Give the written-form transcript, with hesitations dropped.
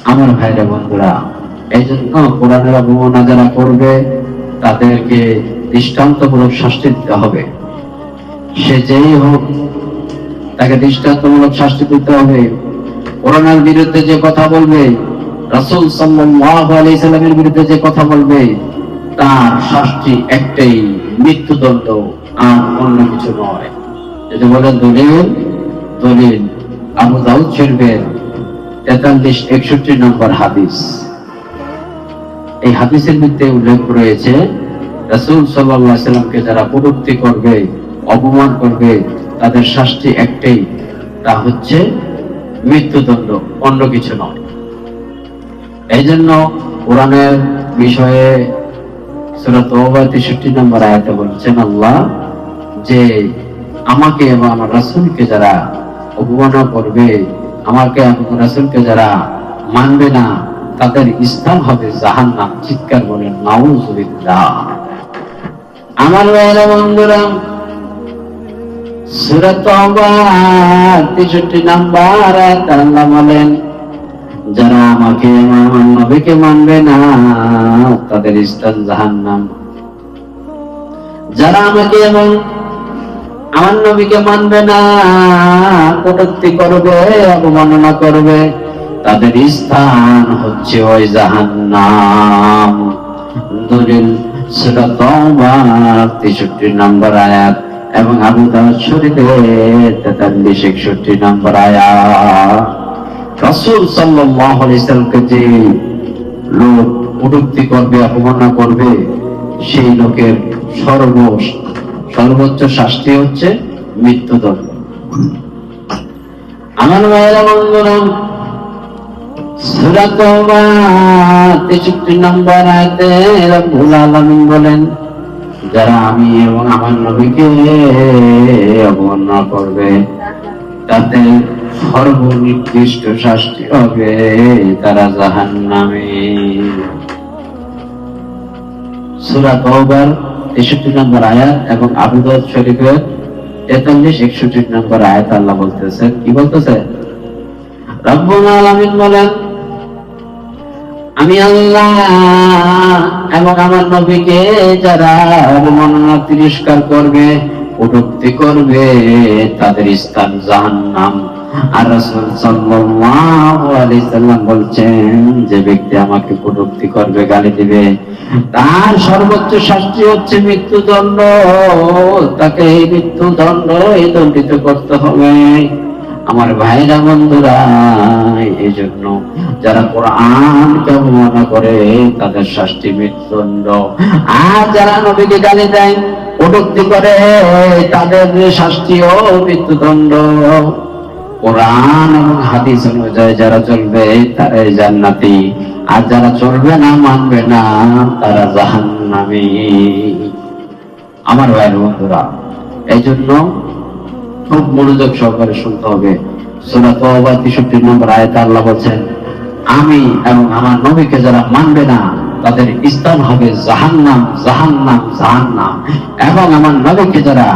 আমার ভাইরা বন্ধুরা, এই জন্য কোরআনের অবমাননা যারা করবে তাদেরকে দৃষ্টান্তমূলক শাস্তি দিতে হবে। সে যেই হোক, তাকে দৃষ্টান্তমূলক শাস্তি দিতে হবে। কোরআনের বিরুদ্ধে যে কথা বলবে, রাসূল সাল্লাল্লাহু আলাইহি সাল্লামের বিরুদ্ধে যে কথা বলবে, তার শাস্তি একটাই, মৃত্যুদণ্ড, আর অন্য কিছু নয়। যদি বলেন দলিল আবু দাউদ শরীফের 43-61 নম্বর হাদিস। এই হাদিসের মধ্যে উল্লেখ রয়েছে, রাসূল সাল্লাল্লাহু আলাইহি সাল্লামকে যারা কটূক্তি করবে, অপমান করবে, তাদের শাস্তি একটাই, তা হচ্ছে মৃত্যুদণ্ড, অন্য কিছু নয়। এই জন্য কোরআনের বিষয়ে সূরা তাওবা 63 নম্বর আয়াতে বলছেন আল্লাহ যে আমাকে এবং আমার রাসূলকে যারা অবমাননা করবে, আমাকে এবং রাসূলকে যারা মানবে না, তাদের স্থান হবে জাহান্নাম। চিৎকার বলেন নাউযুবিল্লাহ। আমার ভাইরা বন্ধুরা, সূরা তাওবা 63 নম্বর আয়াতে আল্লাহ বলেন, যারা আমাকে এবং আমার নবীকে মানবে না, তাদের স্থান জাহান্নাম। যারা আমাকে এবং আমার নবীকে মানবে না, কটূক্তি করবে, অবমাননা করবে, তাদের স্থান হচ্ছে ওই জাহান্নাম। দলিল সূরা তাওবা 63 নম্বর আয়াত এবং আবু দাউদ শরীফের 43-61 নম্বর আয়াত। রাসূল সাল্লাল্লাহু আলাইহি সাল্লামকে যে লোক কটূক্তি করবে, অপমাননা করবে, সেই লোকের সর্বোচ্চ শাস্তি হচ্ছে মৃত্যুদণ্ড। আমার ভাইরা বন্ধুরা, সূরা তাওবা 63 নম্বর আয়াতে রব্বুল আলামিন বলেন, যারা আমি এবং আমার নবীকে অবমাননা করবে, তাতে সর্বনির্দিষ্ট শাস্তি হবে তারা জাহান্নামে। সূরা তাওবার 63 নম্বর আয়াত এবং আবু দাউদ শরীফের 43-61 নম্বর আয়াত আল্লাহ বলতেছেন, কি বলতেছে? রব্বুল আলামিন বলেন, আমি আল্লাহ এবং আমার নবীকে যারা অবমাননা তিরস্কার করবে, কটূক্তি করবে, তাদের স্থান জাহান্নাম। আর রাসূল সাল্লাল্লাহু আলাইহি সাল্লাম বলছেন, যে ব্যক্তি আমাকে কটূক্তি করবে, গালি দিবে, তার সর্বোচ্চ শাস্তি হচ্ছে মৃত্যুদণ্ড। তাকে এই মৃত্যুদণ্ড দণ্ডিত করতে হবে। আমার ভাইরা বন্ধুরা, এই জন্য যারা কোরআনকে অবমাননা করে, তাদের শাস্তি মৃত্যুদণ্ড। আর যারা নবীকে গালি দেয়, কটূক্তি করে, তাদের শাস্তিও মৃত্যুদণ্ড। কোরআন এবং হাদিস অনুযায়ী যারা চলবে তারাই জান্নাতি, আর যারা চলবে না, মানবে না, তারা জাহান্নামী। আমার ভাইরা বন্ধুরা, এই জন্য খুব মনোযোগ সহকারে শুনতে হবে। সূরা তাওবা 63 নম্বর আয়াতে আল্লাহ বলেন, আমি এবং আমার নবীকে যারা মানবে না, তাদের স্থান হবে জাহান্নাম, জাহান্নাম, জাহান্নাম। এবং আমার নবীকে যারা